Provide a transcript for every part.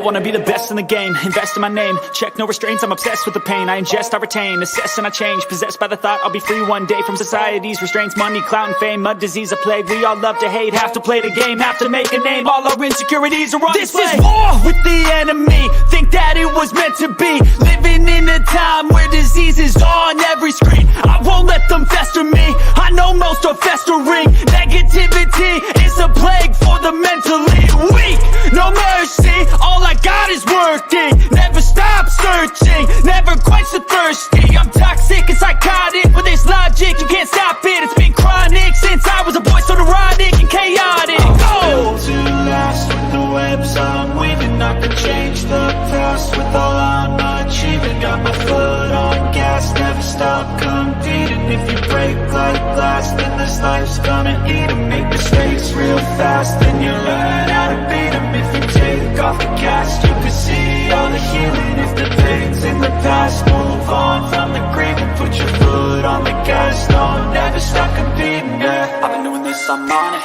wanna be the best in the game, invest in my name, check no restraints, I'm obsessed with the pain. I ingest, I retain, assess and I change, possessed by the thought I'll be free one day from society's restraints. Money, clout and fame, mud, disease, a plague. We all love to hate, have to play the game, have to make a name. All our insecurities are on display. This is war with the enemy, think that it was meant to be. Living in a time where disease is on every screen. I won't let them fester me, I know most are festering. Negativity is a plague for the mentally weak. No mercy, all I got is working. Never stop searching, never quench the thirsty. I'm toxic and psychotic, with this logic you can't stop it. It's been chronic since I was a boy, so neurotic and chaotic. Built to last with the webs I'm weaving. I could change the past with all I'm achieving. Got my foot on gas, never stop competing. If you break like glass, then this life's gonna eat 'em. Make mistakes real fast, then you learn how to beat 'em. If you take off the cast, you can see all the healing. If the pain's in the past, move on from the grave and put your foot on the gas. No, never stop competing, yeah. I've been doing this, I'm on it.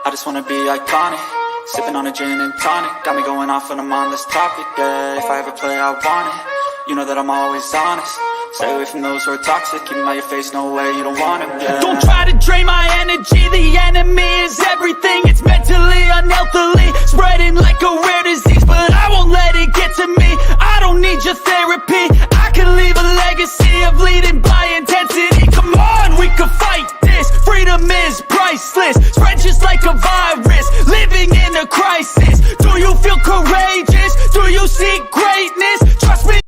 I just wanna be iconic. Sipping on a gin and tonic, got me going off when I'm on this topic, yeah. If I ever play, I want it. You know that I'm always honest. Stay away from those who are toxic. Keep them out your face, no way, you don't want them, yeah. Don't try to drain my energy. The enemy is everything. It's mentally, unhealthily, spreading like a rare disease. But I won't let it get to me. I don't need your therapy. I can leave a legacy of leading by intensity. Come on, we can fight this. Freedom is priceless. Spread just like a virus. Living in a crisis. Do you feel courageous? Do you seek greatness? Trust me.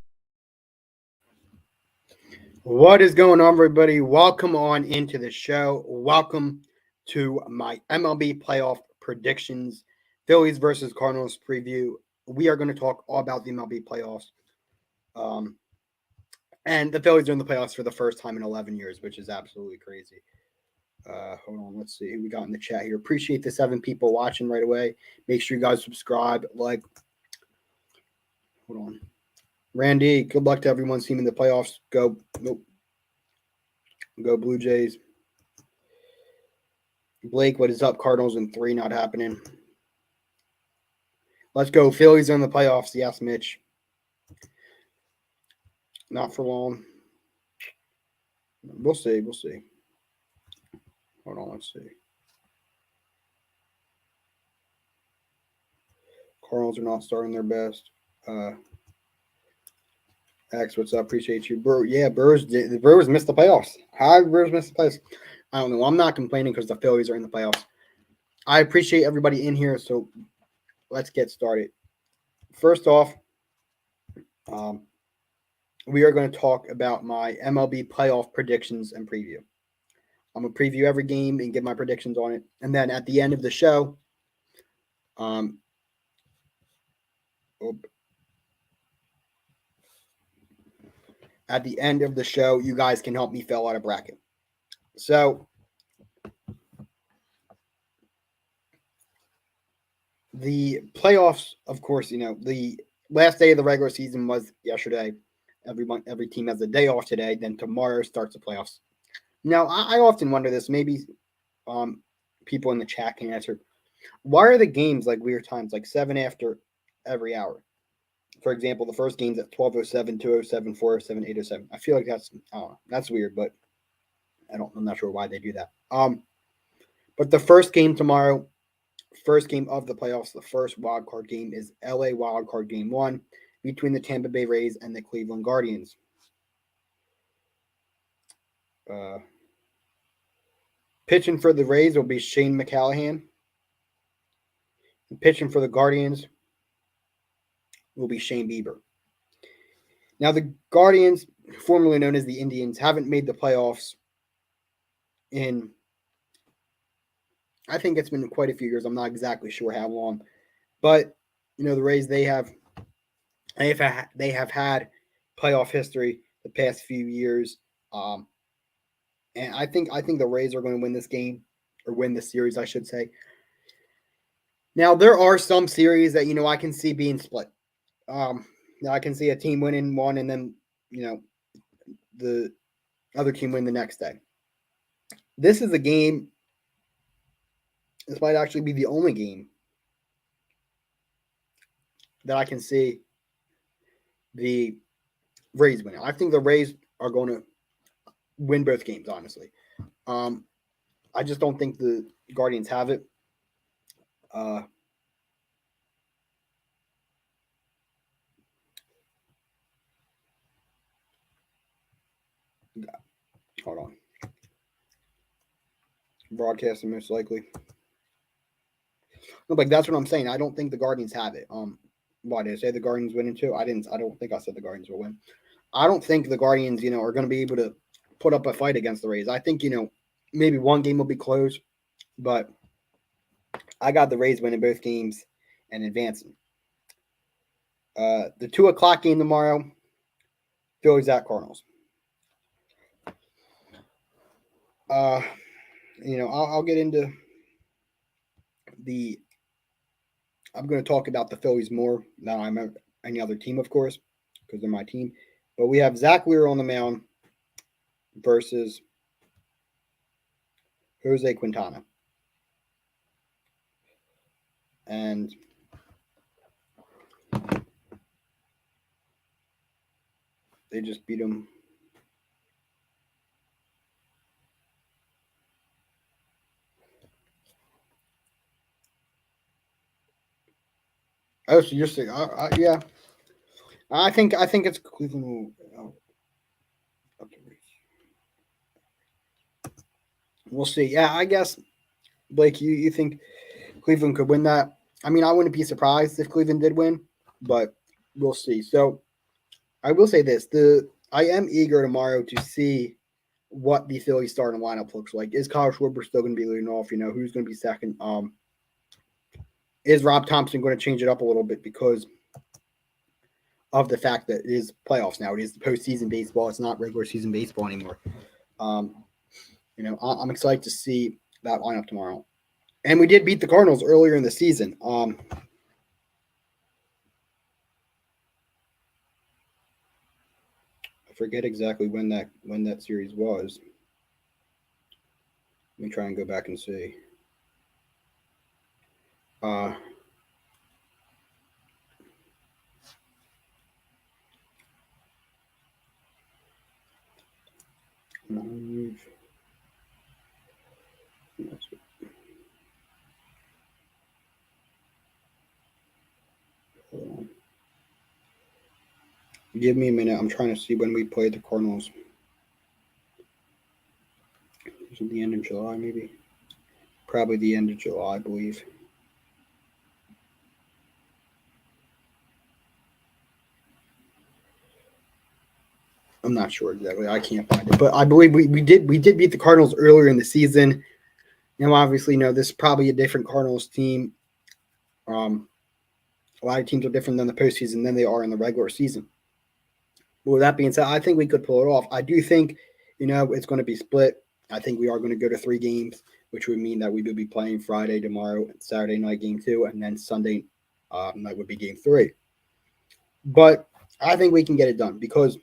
What is going on, everybody? Welcome on into the show. Welcome to my MLB playoff predictions, Phillies versus Cardinals preview. We are going to talk all about the MLB playoffs. And the Phillies are in the playoffs for the first time in 11 years, which is absolutely crazy. Hold on, let's see who we got in the chat here. Appreciate the 7 people watching right away. Make sure you guys subscribe, like. Hold on. Randy, good luck to everyone's team in the playoffs. Go Blue Jays. Blake, what is up? Cardinals in 3, not happening. Let's go. Phillies are in the playoffs. Yes, Mitch. Not for long. We'll see. Hold on, let's see. Cardinals are not starting their best. X, what's up? Appreciate you. The Brewers missed the playoffs. How did the Brewers miss the playoffs? I don't know. I'm not complaining because the Phillies are in the playoffs. I appreciate everybody in here, so let's get started. First off, we are going to talk about my MLB playoff predictions and preview. I'm going to preview every game and give my predictions on it. And then at the end of the show, at the end of the show, you guys can help me fill out a bracket. So, the playoffs, of course, the last day of the regular season was yesterday. Every team has a day off today. Then tomorrow starts the playoffs. Now, I often wonder this. Maybe people in the chat can answer. Why are the games like weird times, like 7 after every hour? For example, the first game's at 12:07, 2:07, 4:07, 8:07. I feel like that's weird, but I'm not sure why they do that. But the first game tomorrow, first game of the playoffs, the first wild card game is LA wild card game 1 between the Tampa Bay Rays and the Cleveland Guardians. Pitching for the Rays will be Shane McCallahan. And pitching for the Guardians will be Shane Bieber. Now, the Guardians, formerly known as the Indians, haven't made the playoffs in, I think it's been quite a few years. I'm not exactly sure how long. But, the Rays, they have had playoff history the past few years. And I think the Rays are going to win this game, or win this series, I should say. Now, there are some series that, I can see being split. I can see a team winning one and then, the other team win the next day. This is a game. This might actually be the only game that I can see the Rays winning. I think the Rays are going to win both games, honestly. I just don't think the Guardians have it. Uh, hold on. Broadcasting most likely. No, like that's what I'm saying. I don't think the Guardians have it. Why did I say the Guardians winning too? I didn't. I don't think I said the Guardians will win. I don't think the Guardians, are going to be able to put up a fight against the Rays. I think maybe one game will be close, but I got the Rays winning both games and advancing. The 2:00 game tomorrow, Phillies at Cardinals. I'll get into the. I'm going to talk about the Phillies more than I'm any other team, of course, because they're my team. But we have Zach Wheeler on the mound versus Jose Quintana. And they just beat him. Oh, so you're saying, yeah. I think it's Cleveland. Okay. We'll see. Yeah, I guess, Blake, you think Cleveland could win that? I mean, I wouldn't be surprised if Cleveland did win, but we'll see. So I will say this: I am eager tomorrow to see what the Phillies starting lineup looks like. Is Kyle Schwarber still going to be leading off? Who's going to be second? Is Rob Thompson going to change it up a little bit because of the fact that it is playoffs now? It is the postseason baseball. It's not regular season baseball anymore. I'm excited to see that lineup tomorrow. And we did beat the Cardinals earlier in the season. I forget exactly when that series was. Let me try and go back and see. Give me a minute. I'm trying to see when we played the Cardinals. Was it the end of July, maybe? Probably the end of July, I believe. I'm not sure exactly. I can't find it, but I believe we did beat the Cardinals earlier in the season. Obviously, this is probably a different Cardinals team. A lot of teams are different than the postseason than they are in the regular season. But with that being said, I think we could pull it off. I do think, it's going to be split. I think we are going to go to 3 games, which would mean that we would be playing Friday, tomorrow, Saturday night game 2, and then Sunday night would be game 3. But I think we can get it done because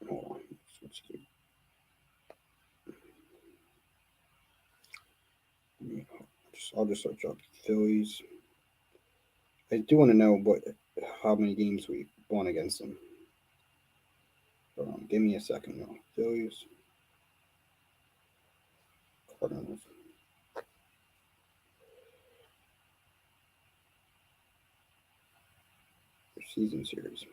hold on. I'll just search up Phillies. I do want to know how many games we won against them. Give me a second now. Phillies, Cardinals. Season series.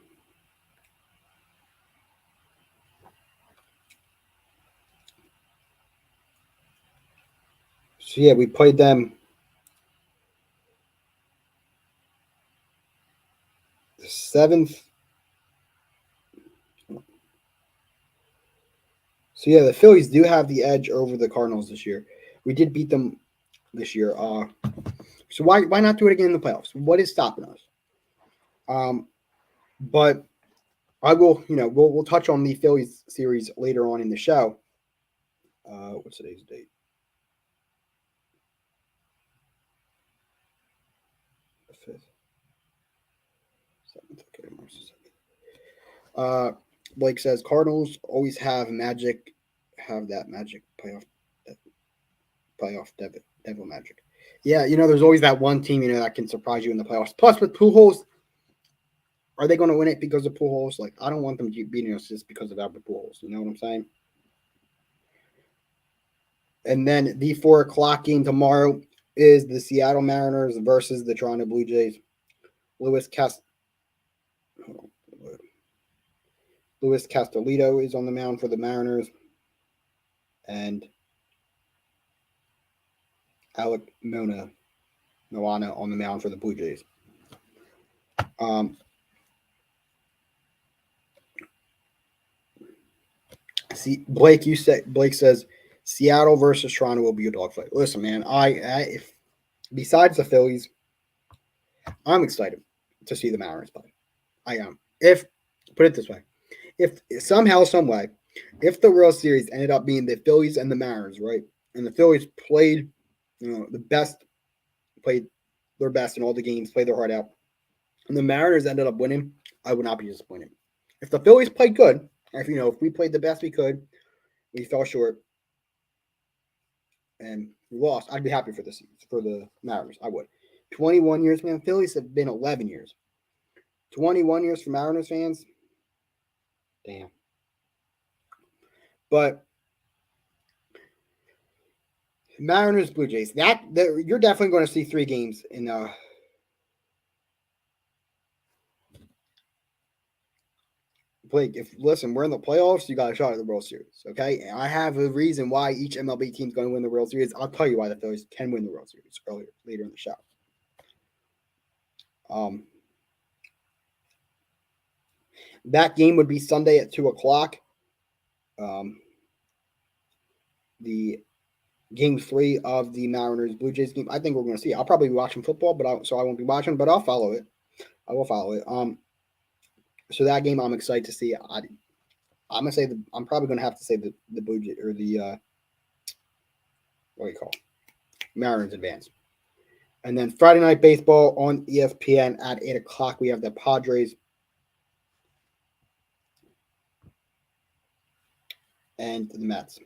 So yeah, we played them the 7th. So yeah, the Phillies do have the edge over the Cardinals this year. We did beat them this year. So why not do it again in the playoffs? What is stopping us? But I will, we'll touch on the Phillies series later on in the show. What's today's date? The 5th. 7th. Okay, March 7th. Blake says Cardinals always have that magic playoff devil magic. Yeah, there's always that one team, that can surprise you in the playoffs. Plus, with Pujols, are they going to win it because of Pujols? Like, I don't want them beating us just because of Albert Pujols. You know what I'm saying? And then the 4 o'clock game tomorrow is the Seattle Mariners versus the Toronto Blue Jays. Louis Castellito is on the mound for the Mariners, and Alec Moana on the mound for the Blue Jays. See, Blake says Seattle versus Toronto will be a dogfight. Listen, man, if besides the Phillies, I'm excited to see the Mariners play. I am. If put it this way, if somehow, some way, if the World Series ended up being the Phillies and the Mariners, right, and the Phillies played, played their best in all the games, played their heart out, and the Mariners ended up winning, I would not be disappointed. If the Phillies played good, if we played the best we could, we fell short, and we lost, I'd be happy for the Mariners. I would. 21 years, man. Phillies have been 11 years. 21 years for Mariners fans. Damn. But Mariners, Blue Jays. That you're definitely going to see 3 games in. Blake, listen, we're in the playoffs. You got a shot at the World Series, okay? And I have a reason why each MLB team's going to win the World Series. I'll tell you why the Phillies can win the World Series later in the show. That game would be Sunday at 2:00. The Game 3 of the Mariners Blue Jays game. I think we're going to see. I'll probably be watching football, so I won't be watching, but I'll follow it. I will follow it. So that game I'm excited to see. I'm gonna say I'm probably gonna have to say the Blue Jays or the what do you call it? Mariners advance. And then Friday Night Baseball on ESPN at 8:00. We have the Padres and the Mets.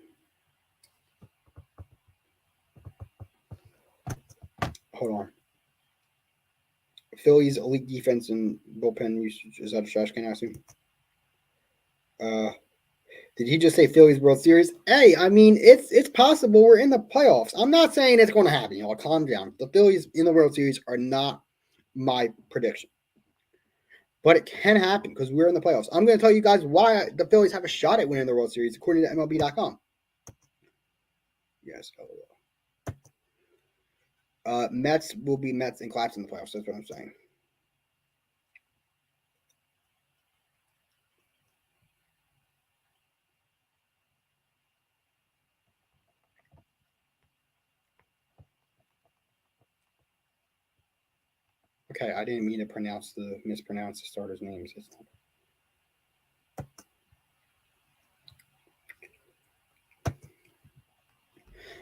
Hold on. Phillies elite defense and bullpen usage. Is that a trash can? I assume. Did he just say Phillies World Series? Hey, I mean, it's possible we're in the playoffs. I'm not saying it's going to happen. Calm down. The Phillies in the World Series are not my prediction. But it can happen because we're in the playoffs. I'm going to tell you guys why the Phillies have a shot at winning the World Series, according to MLB.com. Yes. Mets will be Mets and Claps in the playoffs. That's what I'm saying. Okay, I didn't mean to mispronounce the starters' names.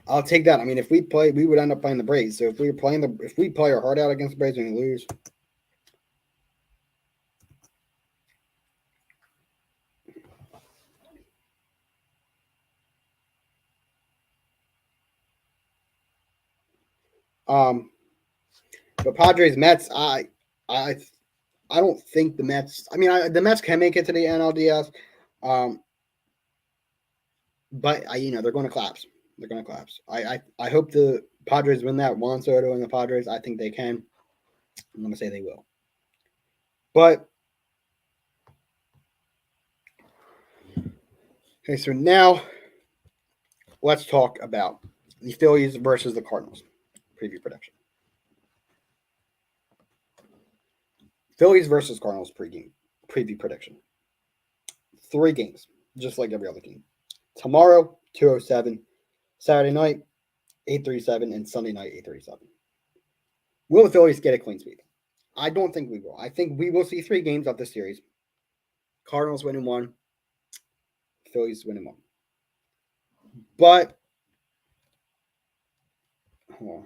I'll take that. I mean, if we play, we would end up playing the Braves. So if we play our heart out against the Braves and we lose. But Padres Mets, I don't think the Mets. I mean, the Mets can make it to the NLDS, but they're going to collapse. They're going to collapse. I hope the Padres win that. Juan Soto and the Padres. I think they can. I'm going to say they will. But okay, so now let's talk about the Phillies versus the Cardinals. Preview prediction. Phillies versus Cardinals preview prediction. 3 games, just like every other game. Tomorrow, 2:07. Saturday night, 8:37, and Sunday night, 8:37. Will the Phillies get a clean sweep? I don't think we will. I think we will see 3 games of this series. Cardinals winning 1, Phillies winning 1. But hold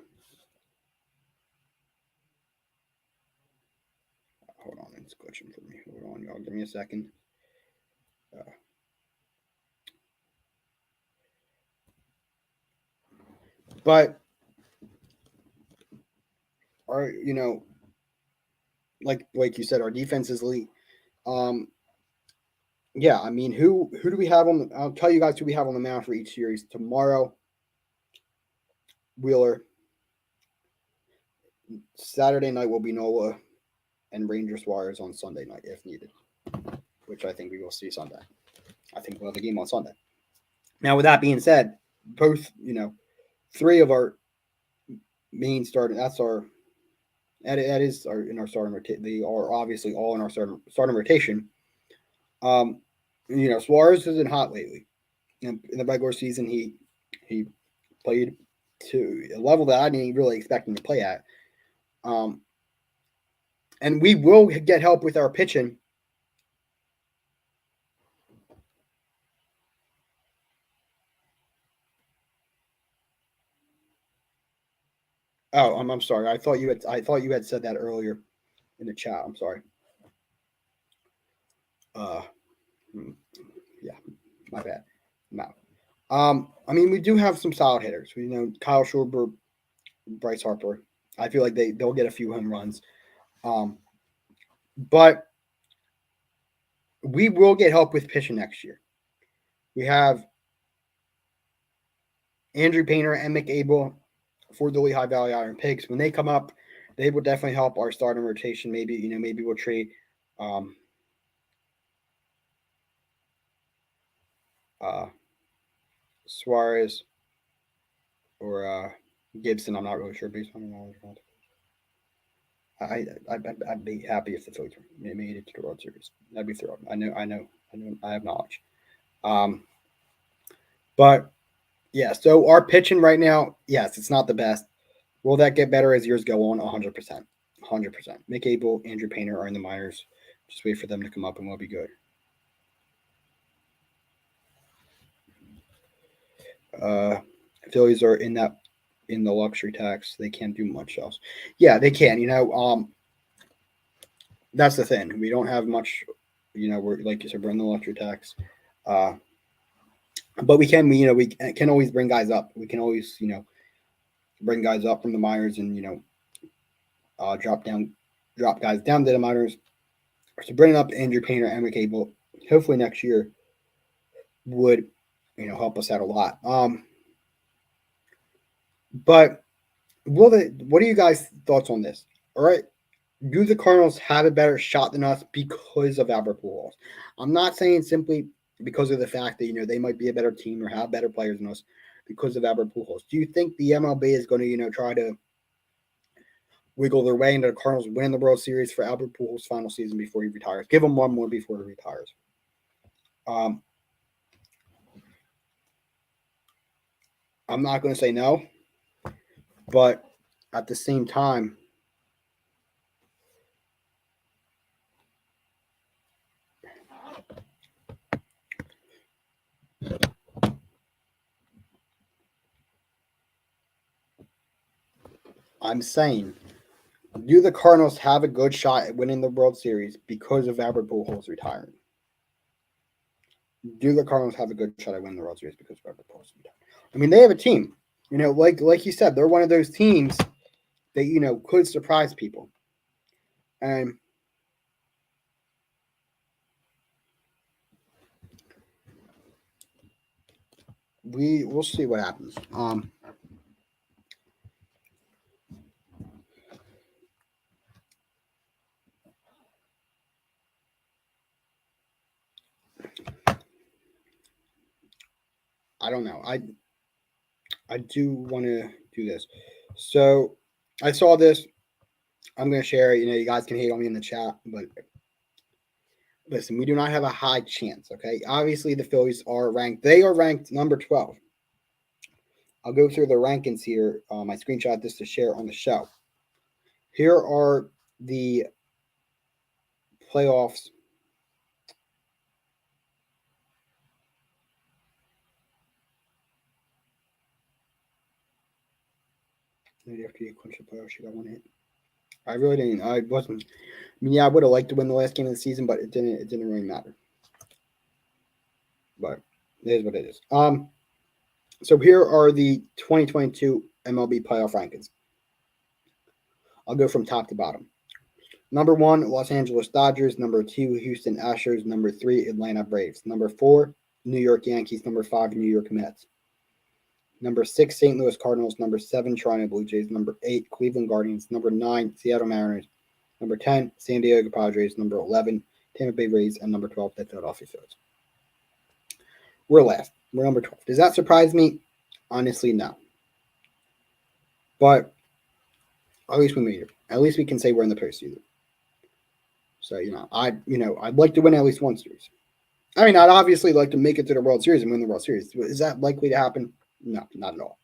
on, it's glitching for me. Hold on, y'all. Give me a second. But our like you said, our defense is elite. Um, yeah, I mean, who do we have on? I'll tell you guys who we have on the mound for each series tomorrow. Wheeler. Saturday night will be Nola and Ranger Suarez on Sunday night if needed, which I think we will see Sunday. I think we'll have a game on Sunday. Now, with that being said, both three of our main starting that is our in our starting rotation. They are obviously all in our starting rotation. Suarez has been hot lately. In the regular season, he played to a level that I didn't really expect him to play at. And we will get help with our pitching. Oh, I'm sorry. I thought you had said that earlier in the chat. I'm sorry. Yeah, my bad. No. I mean, we do have some solid hitters. We Kyle Schwarber, Bryce Harper. I feel like they'll get a few home runs. But we will get help with pitching next year. We have Andrew Painter and McAble for the Lehigh Valley Iron Pigs. When they come up, they will definitely help our starting rotation. Maybe we'll trade Suarez or Gibson. I'm not really sure based on the knowledge. I'd be happy if the Phillies made it to the World Series. I'd be thrilled. I know. I have knowledge. But yeah. So our pitching right now, yes, it's not the best. Will that get better as years go on? 100%. 100%. McAble, Andrew Painter are in the minors. Just wait for them to come up and we'll be good. Phillies are in the luxury tax. They can't do much else. Yeah, they can. That's the thing. We don't have much. We're like you said, we're in the luxury tax. But we can. We can always bring guys up. We can always bring guys up from the minors and drop guys down to the minors. So bringing up Andrew Painter and McAble, hopefully next year would help us out a lot. But what are you guys' thoughts on this? All right. Do the Cardinals have a better shot than us because of Albert Pujols? I'm not saying simply because of the fact that they might be a better team or have better players than us because of Albert Pujols. Do you think the MLB is going to try to wiggle their way into the Cardinals winning the World Series for Albert Pujols' final season before he retires? Give him one more before he retires. I'm not going to say no, but at the same time, I'm saying, do the Cardinals have a good shot at winning the World Series because of Albert Pujols retiring? Do the Cardinals have a good shot at winning the World Series because of Albert Pujols retiring? I mean, they have a team. Like you said, they're one of those teams that could surprise people. And we'll see what happens. I don't know. I do want to do this. So I saw this. I'm going to share it. You guys can hate on me in the chat, but listen, we do not have a high chance, okay? Obviously, the Phillies are ranked. They are ranked number 12. I'll go through the rankings here. I screenshot this to share on the show. Here are the playoffs. Maybe after you clinch the playoffs, you got one hit. I really didn't. I wasn't. I mean, yeah, I would have liked to win the last game of the season, but it didn't really matter. But it is what it is. So here are the 2022 MLB playoff rankings. I'll go from top to bottom. Number 1, Los Angeles Dodgers. Number 2, Houston Astros. Number 3, Atlanta Braves. Number 4, New York Yankees. Number 5, New York Mets. Number 6, St. Louis Cardinals. Number 7, Toronto Blue Jays. Number 8, Cleveland Guardians. Number 9, Seattle Mariners. Number 10, San Diego Padres. Number 11, Tampa Bay Rays. And number 12, the Philadelphia Phillies. We're last. We're number 12. Does that surprise me? Honestly, no. But at least we made it. At least we can say we're in the postseason. So, I'd like to win at least one series. I mean, I'd obviously like to make it to the World Series and win the World Series. Is that likely to happen? No, not at all.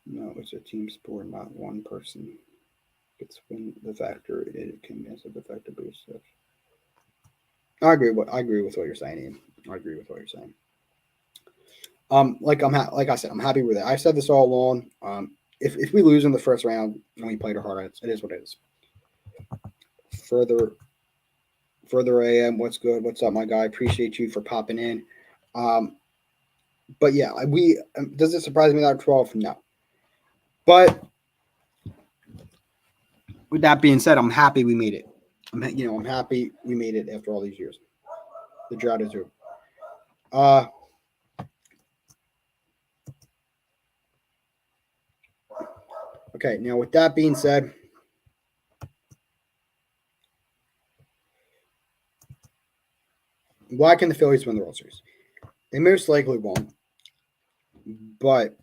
No, it's a team sport, not one person. It's when the factor it can miss the factor boost stuff. I agree with what you're saying, Ian. I agree with what you're saying. Like I said, I'm happy with it. I've said this all along. If we lose in the first round and we played our heart out, it is what it is. Further AM, what's good? What's up, my guy? Appreciate you for popping in. But yeah, does it surprise me that I'm 12? No. But with that being said, I'm happy we made it. I'm happy we made it after all these years. The drought is over. Okay, now with that being said, why can the Phillies win the World Series? They most likely won't, but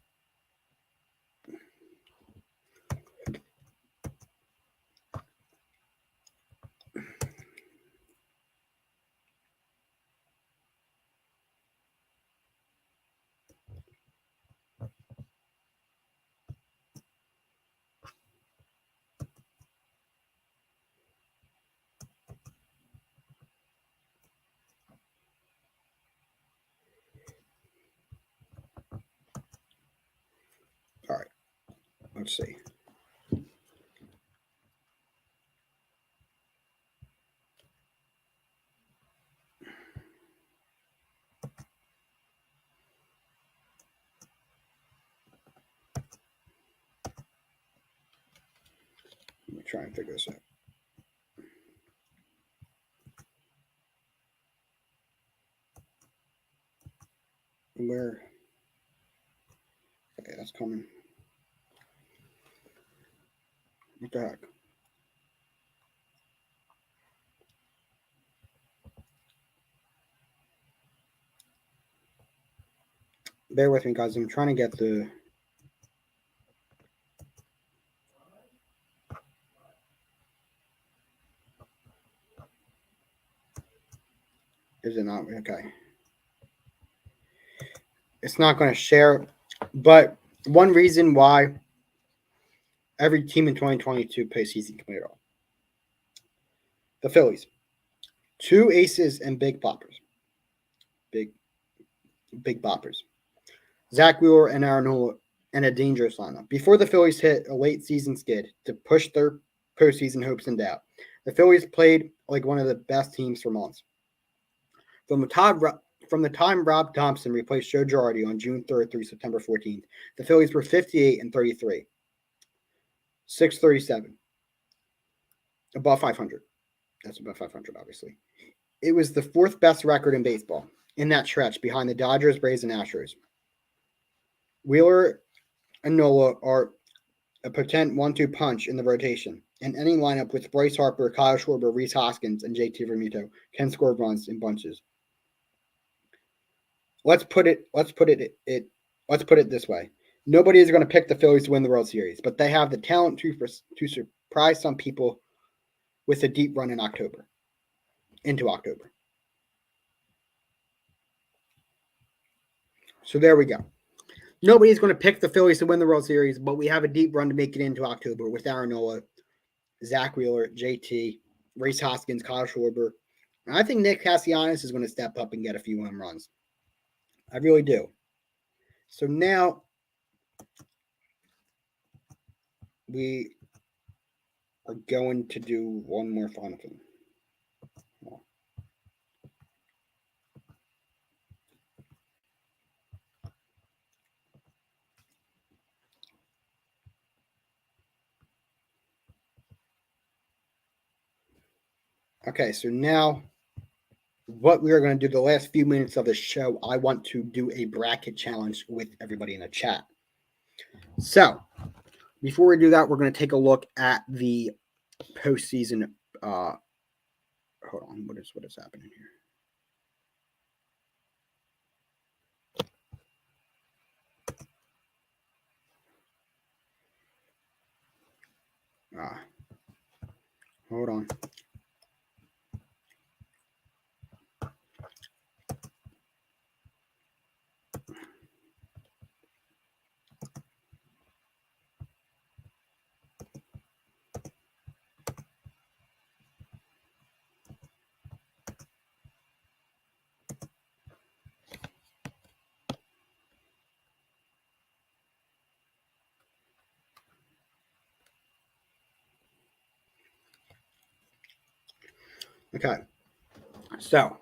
all right, let's see. Let me try and figure this out. Where? Okay, that's coming. What the heck? Bear with me, guys. I'm trying to get the. Is it not? Okay. It's not going to share. But one reason why every team in 2022 postseason can win it all. The Phillies. 2 aces and big poppers. Big boppers. Zach Wheeler and Aaron Nola and a dangerous lineup. Before the Phillies hit a late season skid to push their postseason hopes in doubt, the Phillies played like one of the best teams for months. From the time Rob Thompson replaced Joe Girardi on June 3rd through September 14th, the Phillies were 58-33, 637, above 500. That's above 500, obviously. It was the 4th best record in baseball in that stretch, behind the Dodgers, Braves, and Astros. Wheeler and Nola are a potent 1-2 punch in the rotation, and any lineup with Bryce Harper, Kyle Schwarber, Rhys Hoskins, and JT Realmuto can score runs in bunches. Let's put it this way. Nobody is going to pick the Phillies to win the World Series, but they have the talent to surprise some people with a deep run into October. So there we go. Nobody's going to pick the Phillies to win the World Series, but we have a deep run to make it into October with Aaron Nola, Zach Wheeler, JT, Rhys Hoskins, Kyle Schwarber. And I think Nick Castellanos is going to step up and get a few home runs. I really do. So now we are going to do one more final thing. Okay, so now what we are going to do the last few minutes of the show, I want to do a bracket challenge with everybody in the chat. So before we do that, we're going to take a look at the postseason. Hold on, what is happening here? Hold on. Okay, so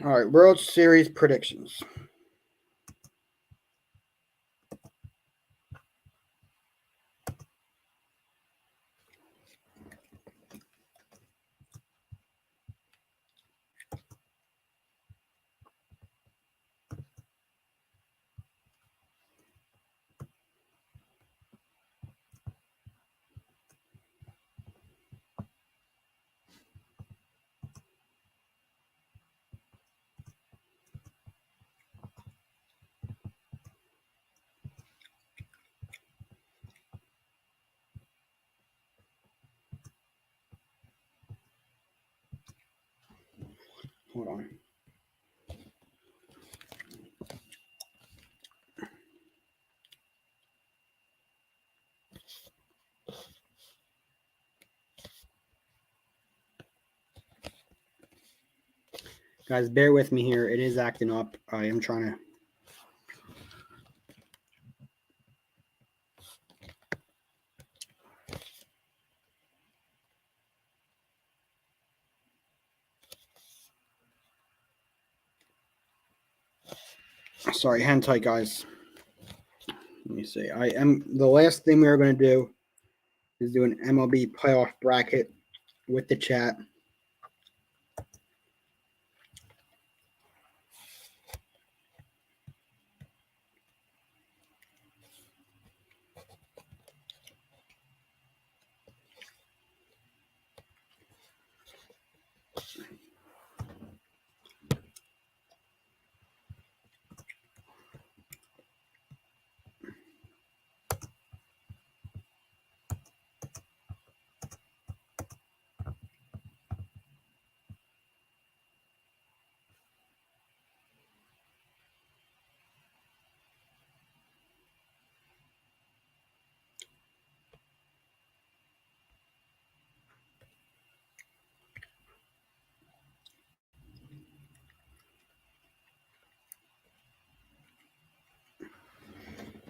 all right, World Series predictions. Hold on. Guys, bear with me here. It is acting up. I am trying to. Sorry, hang tight, guys. Let me see. The last thing we are going to do is do an MLB playoff bracket with the chat.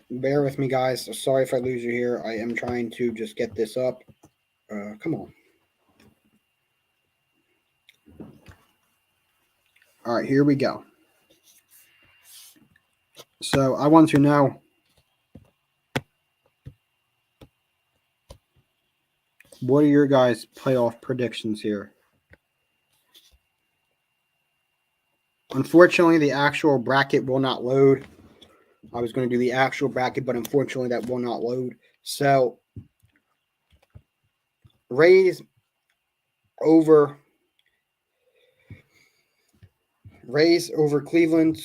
Bear with me, guys. Sorry if I lose you here. I am trying to just get this up. Come on. All right, here we go. So I want to know what are your guys' playoff predictions here? Unfortunately, the actual bracket will not load. I was going to do the actual bracket, but unfortunately that will not load. So Rays over Cleveland,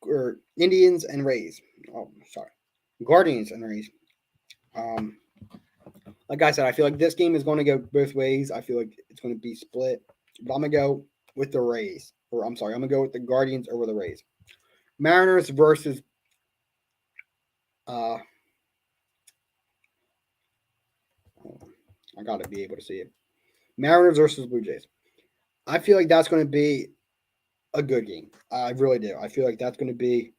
or Indians and Rays. Oh, sorry. Guardians and Rays. Like I said, I feel like this game is going to go both ways. I feel like it's going to be split. But I'm going to go with the Rays. Or I'm sorry, I'm going to go with the Guardians over the Rays. Mariners versus I got to be able to see it. Mariners versus Blue Jays. I feel like that's going to be a good game. I really do. I feel like that's going to be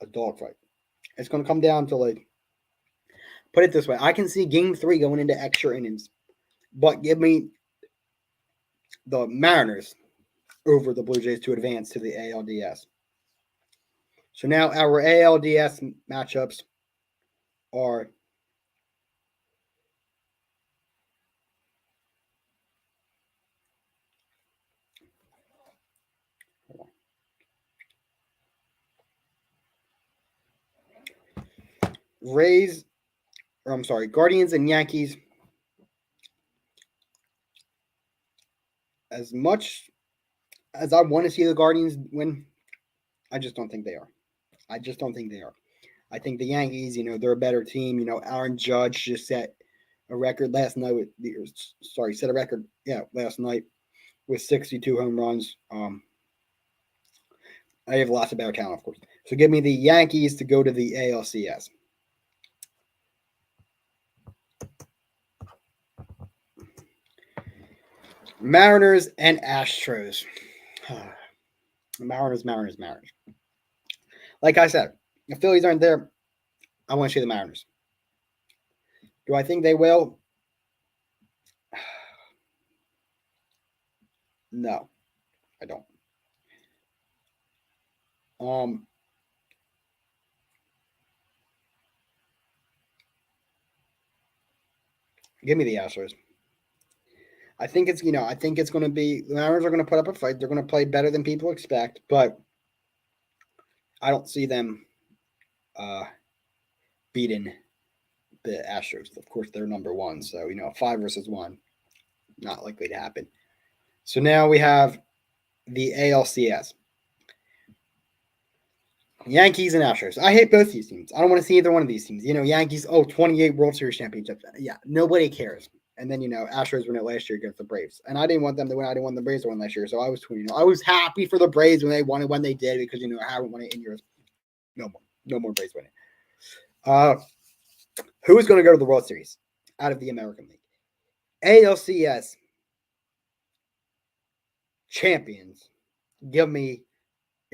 a dogfight. It's going to come down to like Put it this way: I can see Game 3 going into extra innings, but give me the Mariners over the Blue Jays to advance to the ALDS. So now our ALDS matchups are Guardians and Yankees. As much as I want to see the Guardians win, I just don't think they are. I just don't think they are. I think the Yankees, they're a better team. Aaron Judge just set a record last night last night with 62 home runs. I have lots of better talent, of course. So give me the Yankees to go to the ALCS. Mariners and Astros. Mariners. Like I said, the Phillies aren't there. I want to see the Mariners. Do I think they will? No, I don't. Give me the Astros. I think it's going to be the Mariners are going to put up a fight. They're going to play better than people expect, but I don't see them beating the Astros. Of course, they're number one, so 5-1, not likely to happen. So now we have the ALCS. Yankees and Astros. I hate both these teams. I don't want to see either one of these teams. Yankees, 28 World Series championships. Yeah, nobody cares. And then, Astros won it last year against the Braves. And I didn't want them to win. I didn't want the Braves to win last year. So I was I was happy for the Braves when they won it when they did because, I haven't won it in years. No more Braves winning. Who is going to go to the World Series out of the American League? ALCS champions. Give me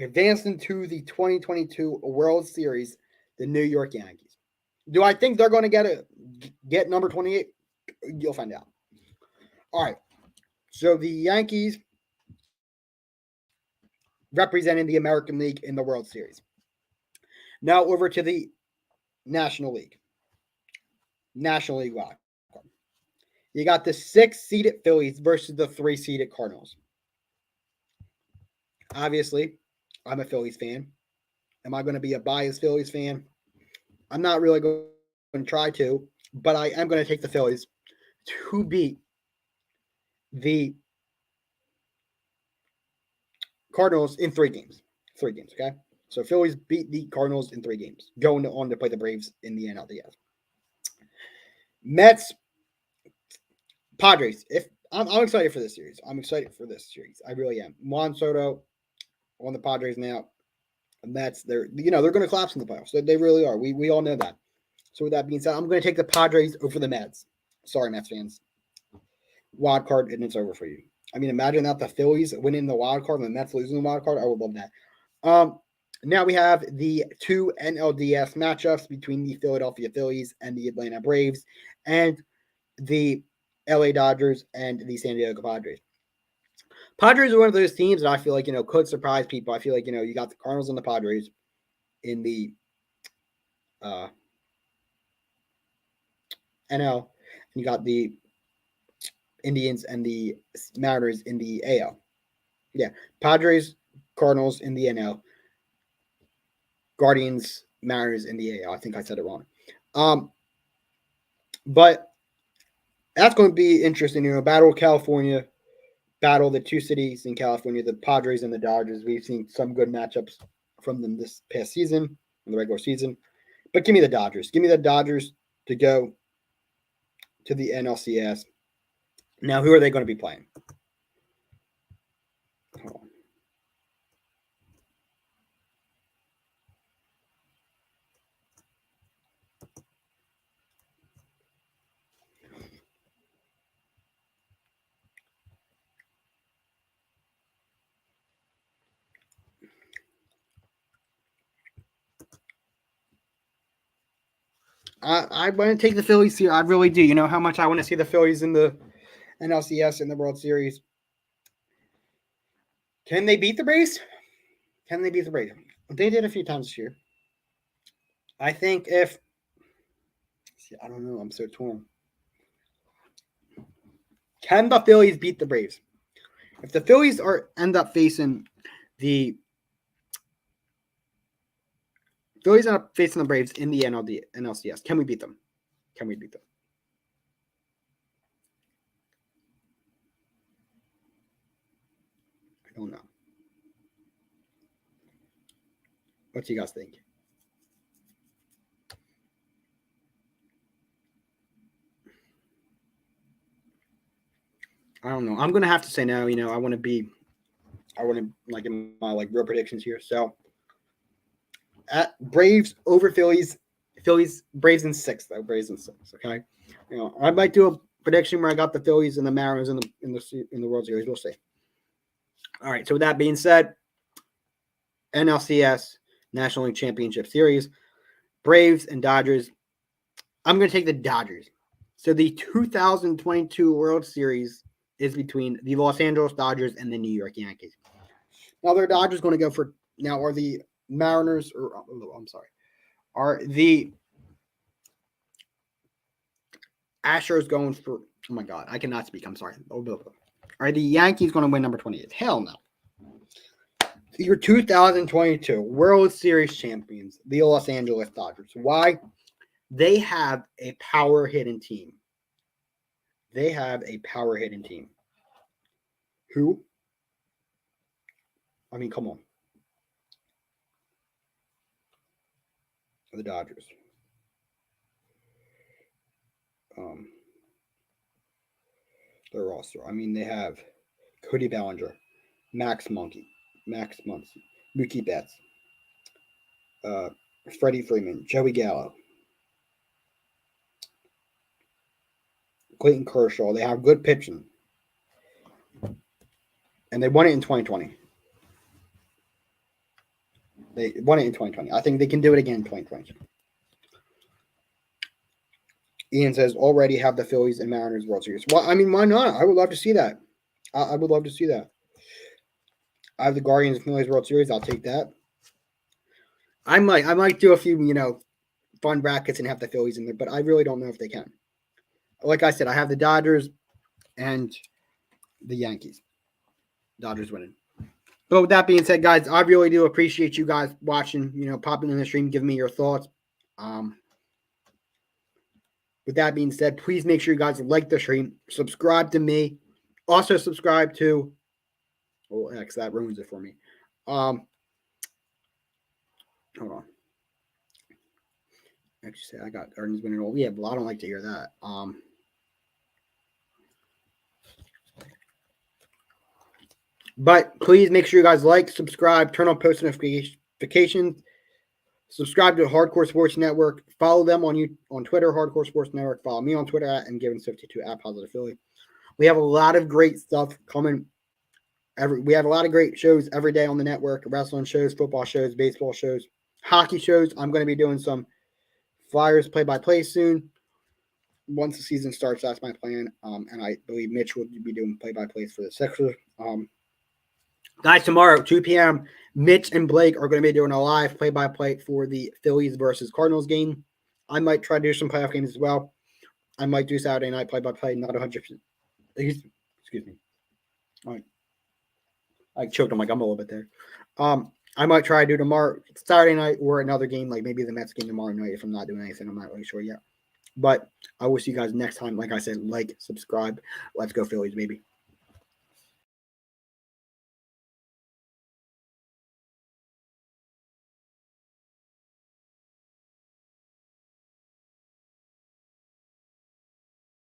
advancing to the 2022 World Series, the New York Yankees. Do I think they're going to get number 28? You'll find out. All right. So the Yankees representing the American League in the World Series. Now over to the National League. National League wild card. You got the 6-seeded Phillies versus the 3-seeded Cardinals. Obviously, I'm a Phillies fan. Am I going to be a biased Phillies fan? I'm not really going to try to, but I am going to take the Phillies to beat the Cardinals in 3 games. 3 games, okay? So Phillies beat the Cardinals in 3 games, going on to play the Braves in the NLDS. Mets, Padres. I'm excited for this series. I really am. Juan Soto on the Padres now. Mets, they're going to collapse in the playoffs. They really are. We all know that. So with that being said, I'm going to take the Padres over the Mets. Sorry, Mets fans. Wild card, and it's over for you. I mean, imagine that the Phillies winning the wild card and the Mets losing the wild card. I would love that. Now we have the 2 NLDS matchups between the Philadelphia Phillies and the Atlanta Braves, and the LA Dodgers and the San Diego Padres. Padres are one of those teams that I feel like, could surprise people. I feel like, you got the Cardinals and the Padres in the NL, and you got the Indians and the Mariners in the AL. Yeah, Padres, Cardinals in the NL, Guardians, Mariners in the AL. I think I said it wrong. But that's going to be interesting. Battle California, battle the 2 cities in California, the Padres and the Dodgers. We've seen some good matchups from them this past season, in the regular season. But give me the Dodgers. Give me the Dodgers to go to the NLCS. Now, who are they going to be playing? Hold on. I want to take the Phillies here. I really do. You know how much I want to see the Phillies in the NLCS in the World Series. Can they beat the Braves? Can they beat the Braves? They did a few times this year. I think if I don't know, I'm so torn. Can the Phillies beat the Braves? If the Phillies end up facing the Braves in the NLCS, can we beat them? Can we beat them? I don't know. What do you guys think? I don't know. I'm gonna have to say no. You know, I want to like in my like real predictions here. So, at Braves over Phillies, Braves in 6 though. Braves in 6. Okay. You know, I might do a prediction where I got the Phillies and the Mariners in the World Series. We'll see. All right. So with that being said, NLCS National League Championship Series, Braves and Dodgers. I'm going to take the Dodgers. So the 2022 World Series is between the Los Angeles Dodgers and the New York Yankees. Now, the Dodgers going to go for now are the Mariners or I'm sorry, are the Astros going for? Oh my God, I cannot speak. I'm sorry. Are the Yankees going to win number 28? Hell no. Your 2022 World Series champions, the Los Angeles Dodgers. Why? They have a power hitting team. They have a power hitting team. Who? I mean, come on. The Dodgers. Their roster. I mean, they have Cody Bellinger, Max Muncy, Mookie Betts, Freddie Freeman, Joey Gallo, Clayton Kershaw. They have good pitching. And they won it in 2020. They won it in 2020. I think they can do it again in 2020. Ian says, already have the Phillies and Mariners World Series. Well, I mean, why not? I would love to see that. I would love to see that. I have the Guardians and Phillies World Series. I'll take that. I might do a few, you know, fun brackets and have the Phillies in there, but I really don't know if they can. Like I said, I have the Dodgers and the Yankees. Dodgers winning. But with that being said, guys, I really do appreciate you guys watching, you know, popping in the stream, giving me your thoughts. With that being said, please make sure you guys like the stream, subscribe to me, also subscribe to. Oh, X, that ruins it for me. Hold on. Actually, say I got Guardians winning all. Yeah, well, I don't like to hear that. But please make sure you guys like, subscribe, turn on post notifications. Subscribe to Hardcore Sports Network. Follow them on Twitter, Hardcore Sports Network. Follow me on Twitter at MGivens52 at Positive Philly. We have a lot of great stuff coming. We have a lot of great shows every day on the network. Wrestling shows, football shows, baseball shows, hockey shows. I'm going to be doing some Flyers play-by-play soon. Once the season starts, that's my plan. And I believe Mitch will be doing play-by-plays for the Sixers. Guys, tomorrow, 2 p.m., Mitch and Blake are going to be doing a live play-by-play for the Phillies versus Cardinals game. I might try to do some playoff games as well. I might do Saturday night play-by-play, not 100%. Excuse me. All right. I choked on my gum a little bit there. I might try to do tomorrow, Saturday night, or another game, like maybe the Mets game tomorrow night if I'm not doing anything. I'm not really sure yet. But I will see you guys next time. Like I said, like, subscribe. Let's go Phillies, baby.